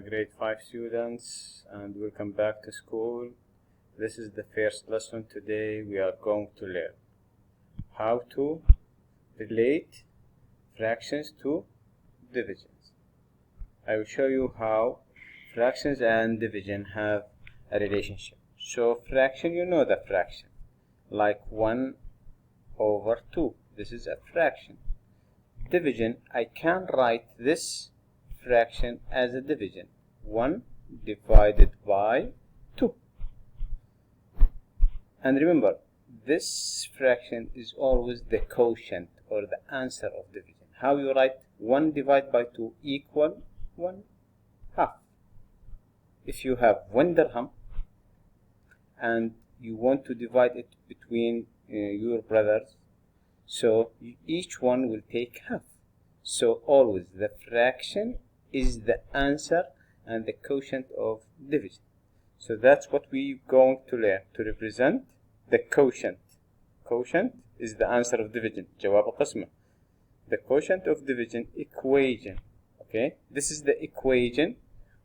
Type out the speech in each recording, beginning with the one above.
grade 5 students, and welcome back to school. This is the first lesson. Today we are going to learn how to relate fractions to divisions. I will show you how fractions and division have a relationship. So fraction, you know the fraction, like 1 over 2. This is a fraction. Division, I can write this fraction as a division. 1 divided by 2. And remember, this fraction is always the quotient or the answer of division. How you write 1 divided by 2 equal 1 half. If you have 1 dirham and you want to divide it between your brothers, so each one will take half. So always the fraction is the answer and the quotient of division. So that's what we're going to learn to represent the quotient. Quotient is the answer of division. جواب القسمة. The quotient of division equation. Okay, this is the equation.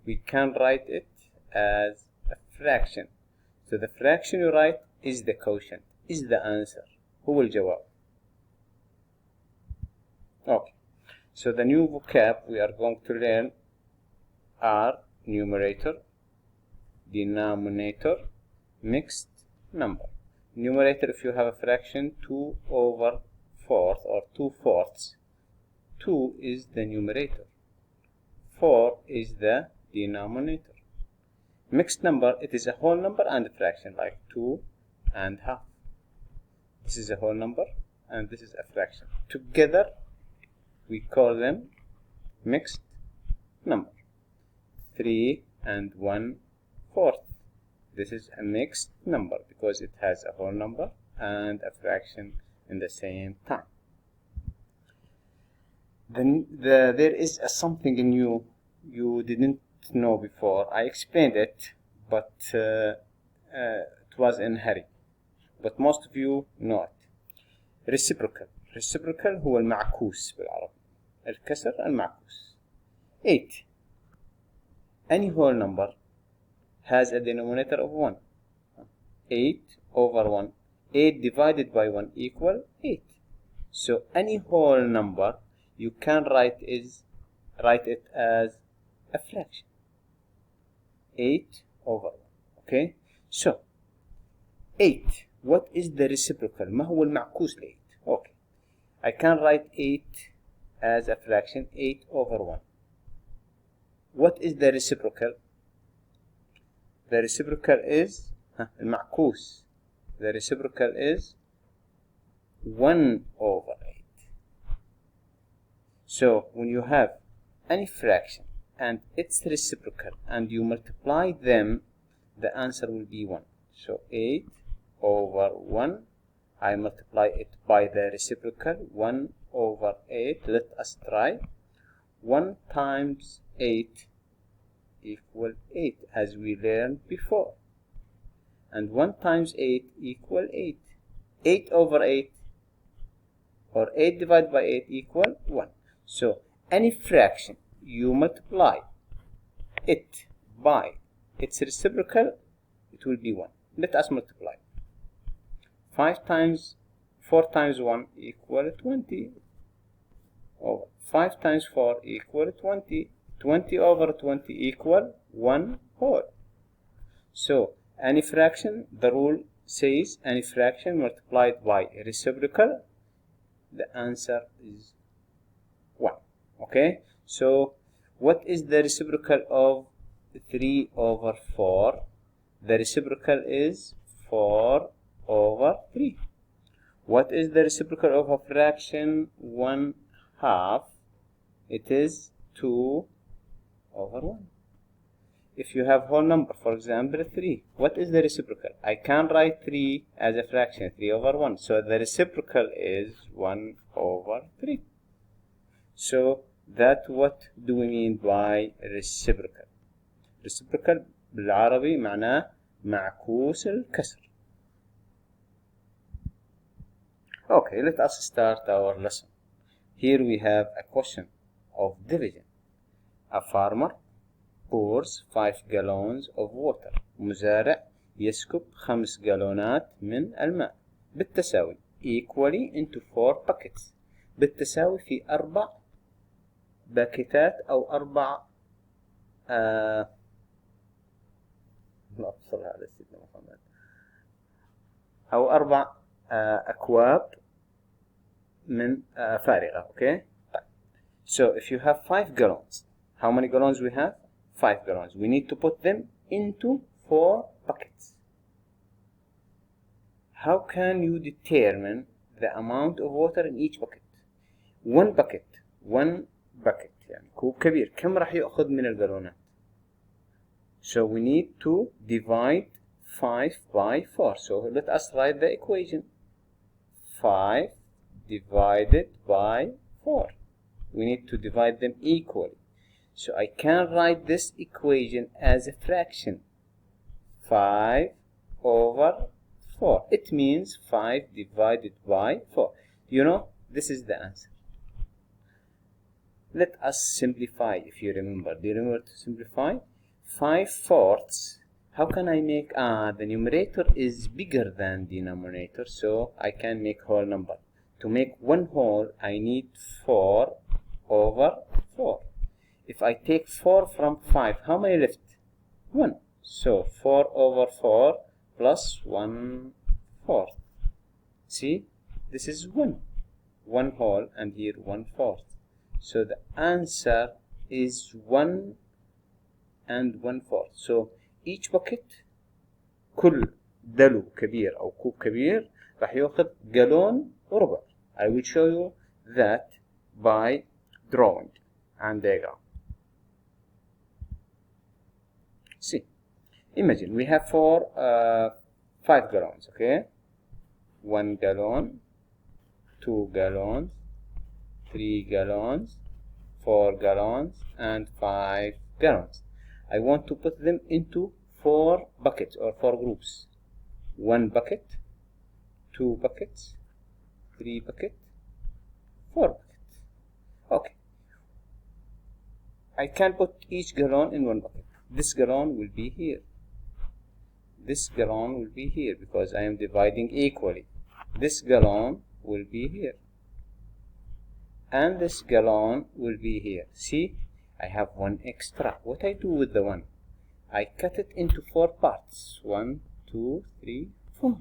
We can write it as a fraction. So the fraction you write is the quotient, is the answer. هو الجواب. Okay. So the new vocab we are going to learn are numerator, denominator, mixed number. Numerator, if you have a fraction 2 over 4 or 2/4, 2 is the numerator, 4 is the denominator. Mixed number, it is a whole number and a fraction, like 2 and half. This is a whole number and this is a fraction. Together we call them mixed number. 3 and 1/4. This is a mixed number because it has a whole number and a fraction in the same time. Then there is something new you didn't know before. I explained it, but it was in hurry. But most of you know it. Reciprocal. Reciprocal هو المعكوس بالعربي. الكسر المعكوس. 8. Any whole number has a denominator of 1. 8 over 1. 8 divided by 1 equal 8. So any whole number you can write it as a fraction. 8 over 1. Okay? So 8. What is the reciprocal? ما هو المعكوس ل 8? Okay. I can write 8 as a fraction, 8 over 1. What is the reciprocal? The reciprocal is المعكوس. The reciprocal is 1 over 8. So when you have any fraction and its reciprocal and you multiply them, the answer will be 1. So 8 over 1, I multiply it by the reciprocal, 1 over 8. Let us try. 1 times 8 equal 8, as we learned before. And 1 times 8 equal 8. 8 over 8, or 8 divided by 8 equal 1. So any fraction you multiply it by its reciprocal, it will be 1. Let us multiply. 4 times 1 equal 20. Over 5 times 4 equal 20. 20 over 20 equal 1 whole. So any fraction, the rule says any fraction multiplied by a reciprocal, the answer is 1. Okay? So what is the reciprocal of 3 over 4? The reciprocal is 4 over 3. What is the reciprocal of a fraction 1/2? It is 2 over 1. If you have whole number, for example 3, what is the reciprocal? I can write 3 as a fraction, 3 over 1. So the reciprocal is 1 over 3. So that's what do we mean by reciprocal. Reciprocal بالعربي معناه معكوس الكسر. Okay, let us start our lesson. Here we have a question of division. A farmer pours 5 gallons of water. مزارع يسكب 5 جالونات من الماء بالتساوي equally into 4 buckets. بالتساوي في 4 باكيتات أو 4 لا أبصر على سيدنا محمد أو 4 أكواب من فارغة. Okay. So if you have 5 gallons, how many gallons we have? 5 gallons. We need to put them into 4 buckets. How can you determine the amount of water in each bucket? One bucket يعني كوب كبير كم راح يأخذ من الجالونات؟ So we need to divide 5 by 4. So let us write the equation. 5 divided by 4. We need to divide them equally. So I can write this equation as a fraction. 5 over 4. It means 5 divided by 4. You know, this is the answer. Let us simplify, if you remember. Do you remember to simplify? 5/4. How can I make, the numerator is bigger than denominator, so I can make whole number. To make one whole, I need 4 over 4. If I take 4 from 5, how many left? 1. So 4 over 4 plus 1/4. See, this is 1 whole, and here 1/4. So the answer is 1 and 1/4. So each bucket كل دلو كبير أو كوب كبير راح يأخذ جالون وربع. I will show you that by drawing and diagram. See, imagine we have 5 gallons. Okay, 1 gallon, 2 gallons, 3 gallons, 4 gallons, and 5 gallons. I want to put them into 4 buckets or 4 groups. 1 bucket, 2 buckets, 3 buckets, 4 buckets. Okay. I can put each gallon in 1 bucket. This gallon will be here. This gallon will be here because I am dividing equally. This gallon will be here. And this gallon will be here. See, I have 1 extra. What I do with the 1? I cut it into 4 parts. 1, 2, 3, 4.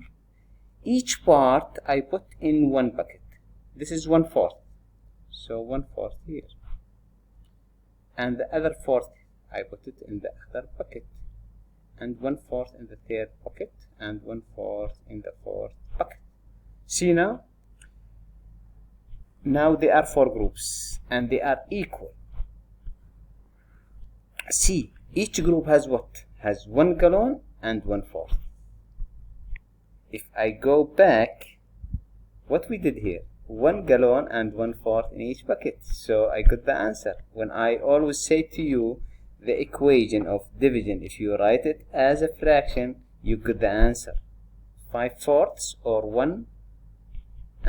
Each part I put in 1 bucket. This is 1/4. So 1/4 here. And the other 4th, I put it in the other bucket. And 1/4 in the 3rd bucket. And 1/4 in the 4th bucket. See now? Now they are 4 groups. And they are equal. See, each group has what? Has 1 gallon and 1/4. If I go back, what we did here? 1 gallon and 1/4 in each bucket. So I got the answer. When I always say to you the equation of division, if you write it as a fraction, you get the answer. 5/4 or 1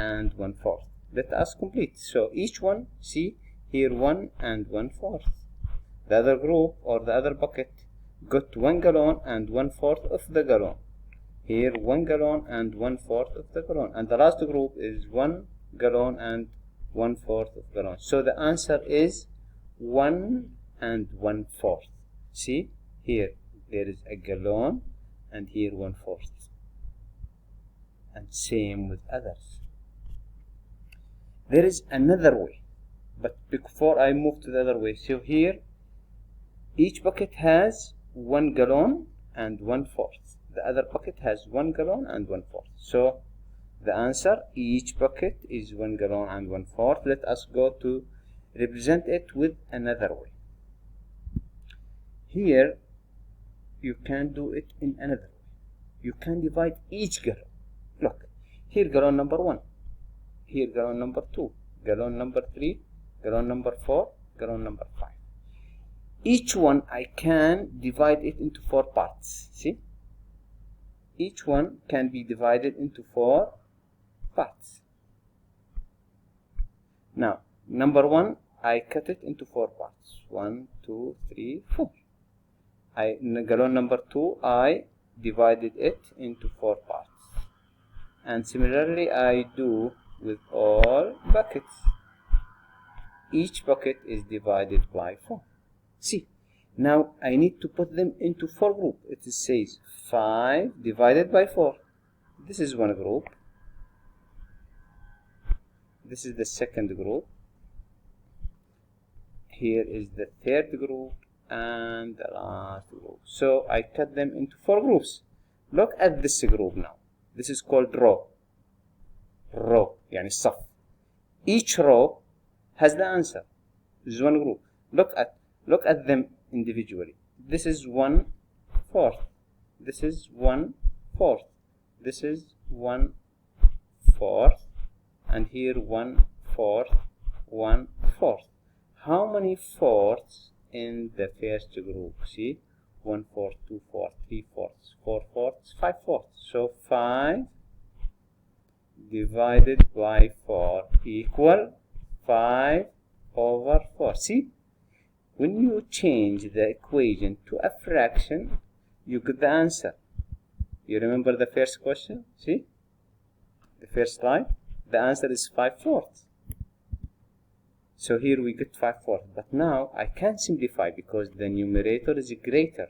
and 1/4. Let us complete. So each one, see here 1 and 1/4. The other group or the other bucket got 1 gallon and 1/4 of the gallon. Here 1 gallon and 1/4 of the gallon. And the last group is 1 gallon and 1/4 of gallon. So the answer is 1 and 1/4. See, here there is a gallon and here 1/4. And same with others. There is another way. But before I move to the other way, so here each bucket has 1 gallon and 1/4. The other bucket has 1 gallon and 1/4. So the answer, each bucket is 1 gallon and 1/4. Let us go to represent it with another way. Here you can do it in another way. You can divide each gallon. Look, here gallon number 1. Here gallon number 2. Gallon number 3. Gallon number 4. Gallon number 5. Each one I can divide it into 4 parts. See? Each one can be divided into 4 parts. Now, number 1, I cut it into 4 parts. 1, 2, 3, 4. gallon number 2, I divided it into 4 parts. And similarly, I do with all buckets. Each bucket is divided by 4. See, now I need to put them into 4 groups. It says 5 divided by 4. This is one group. This is the second group. Here is the third group and the last group. So I cut them into 4 groups. Look at this group now. This is called row. Row, يعني الصف. Each row has the answer. This is one group. Look at them individually. This is 1/4. This is 1/4. This is 1/4. And here 1/4, 1/4. How many fourths in the first group? See, 1/4, 2/4, 3/4, 4/4, 5/4. So 5 divided by 4 equal 5/4. See, when you change the equation to a fraction, you get the answer. You remember the first question? See, the first slide. The answer is 5/4. So here we get 5/4. But now I can simplify because the numerator is greater.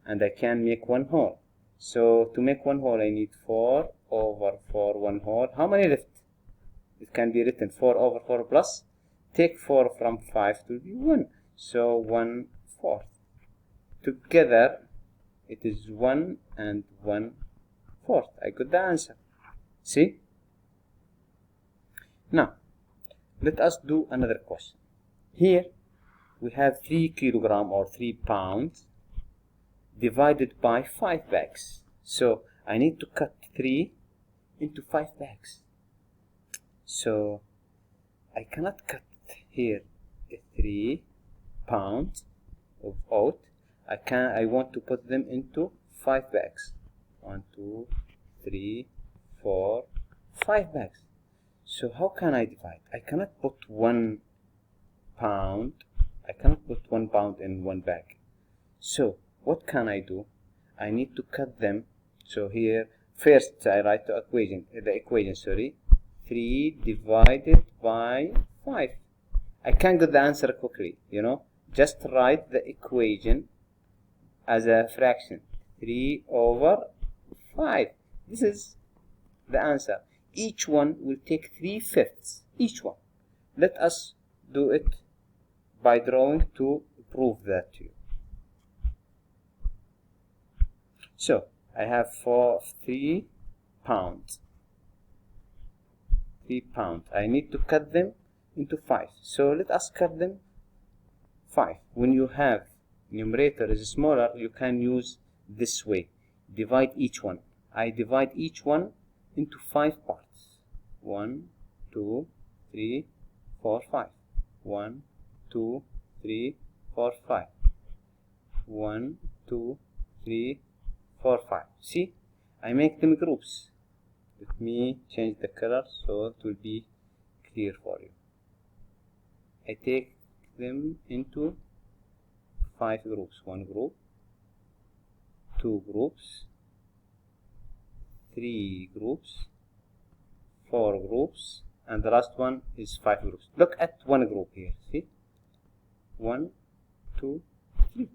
And I can make one whole. So to make one whole, I need 4/4, one whole. How many left? It can be written 4/4 plus. Take 4 from 5 to be 1. So 1/4. Together, it is 1 and 1/4. I got the answer. See? Now, let us do another question. Here, we have 3 kilograms or 3 pounds divided by 5 bags. So, I need to cut 3 into 5 bags. So, I cannot cut here 3 pounds of oat. I want to put them into 5 bags. 1, 2, 3, 4, 5 bags. So how can I divide? I cannot put 1 pound. I cannot put 1 pound in 1 bag. So what can I do? I need to cut them. So here first I write the equation. 3 divided by 5. I can't get the answer quickly. Just write the equation as a fraction. 3/5. This is the answer. Each one will take 3/5. Each one. Let us do it by drawing to prove that to you. So I have 3 pounds. 3 pounds. I need to cut them into 5. So let us cut them 5. When you have numerator is smaller, you can use this way. Divide each one. I divide each one into 5 parts. 1, 2, 3, 4, 5. 1, 2, 3, 4, 5. 1, 2, 3, 4, 5. See, I make them groups. Let me change the color so it will be clear for you. I take them into 5 groups. 1 group, 2 groups, 3 groups, 4 groups, and the last one is 5 groups. Look at one group here. See? 1, 2, 3.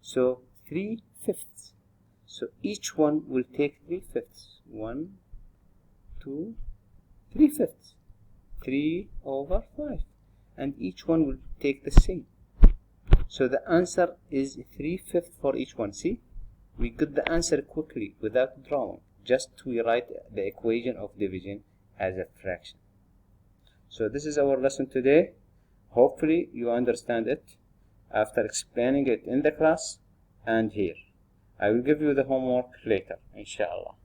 So 3/5. So each one will take 3/5. 1, 2, 3/5. 3/5. And each one will take the same. So the answer is 3/5 for each one. See? We get the answer quickly without drawing. Just we write the equation of division as a fraction. So this is our lesson today. Hopefully you understand it after explaining it in the class and here. I will give you the homework later, inshallah.